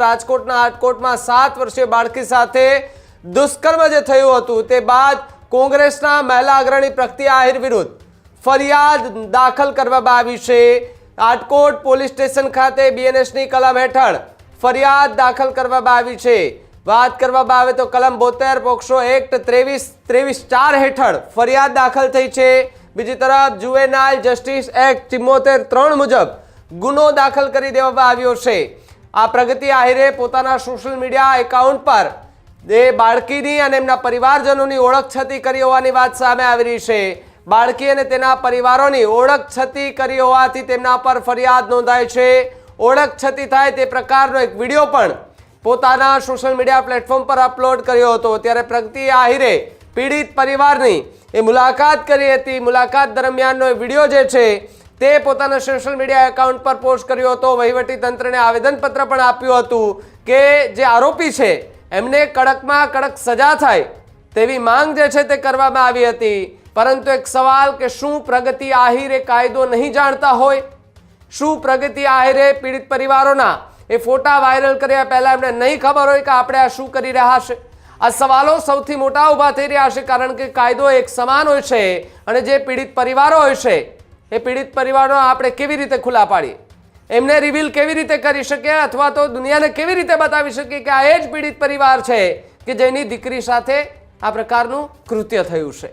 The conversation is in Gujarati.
રાજકોટના આટકોટમાં 7 વર્ષીય બાળકી સાથે દુષ્કર્મ જે થયું હતું તે બાદ કોંગ્રેસના મહિલા અગ્રણી પ્રગતિ આહિર વિરુદ્ધ ફરિયાદ દાખલ કરવામાં આવી છે। આટકોટ પોલીસ સ્ટેશન ખાતે બીએનએસની કલમ હેઠળ ફરિયાદ દાખલ કરવામાં આવી છે। વાત કરવામાં આવે તો કલમ 72 પોક્સો એક્ટ 23-4 હેઠળ ફરિયાદ દાખલ થઈ છે। બીજી તરફ જુવેનાઇલ જસ્ટિસ એક્ટ 74-3 મુજબ ગુનો દાખલ કરી દેવામાં આવ્યો છે। આ પ્રગતિ આહિરે પોતાના સોશિયલ મીડિયા એકાઉન્ટ પર એ બાળકીની અને એમના પરિવારજનોની ઓળખ છતી કરી હોવાની વાત સામે આવી રહી છે। બાળકી અને તેના પરિવારોની ઓળખ છતી કરી હોવાથી તેમના પર ફરિયાદ નોંધાઈ છે। ઓળખ છતી થાય તે પ્રકારનો એક વિડીયો પણ પોતાના સોશિયલ મીડિયા પ્લેટફોર્મ પર અપલોડ કર્યો હતો। ત્યારે પ્રગતિ આહિરે પીડિત પરિવારની એ મુલાકાત કરી હતી। મુલાકાત દરમિયાનનો વિડીયો જે છે તે પોતાના સોશિયલ મીડિયા એકાઉન્ટ પર પોસ્ટ કર્યો હતો। વહીવટી તંત્રને આવેદનપત્ર પણ આપ્યું હતું કે જે આરોપી છે એમને કડકમાં કડક સજા થાય તેવી માંગ જે છે તે કરવામાં આવી હતી। પરંતુ એક સવાલ કે શું પ્રગતિ આહિરે કાયદો નહીં જાણતા હોય? શું પ્રગતિ આહિરે પીડિત પરિવારોના એ ફોટા વાયરલ કર્યા પહેલા એમને નહીં ખબર હોય કે આપણે આ શું કરી રહ્યા છે? આ સવાલો સૌથી મોટા ઊભા થઈ રહ્યા છે, કારણ કે કાયદો એક સમાન હોય છે અને જે પીડિત પરિવારો હોય છે એ પીડિત પરિવારો આપણે કેવી રીતે ખુલ્લા પાડીએ, એમને રિવીલ કેવી રીતે કરી શકીએ અથવા તો દુનિયાને કેવી રીતે બતાવી શકીએ કે આ એ જ પીડિત પરિવાર છે કે જેની દીકરી સાથે આ પ્રકારનું કૃત્ય થયું છે।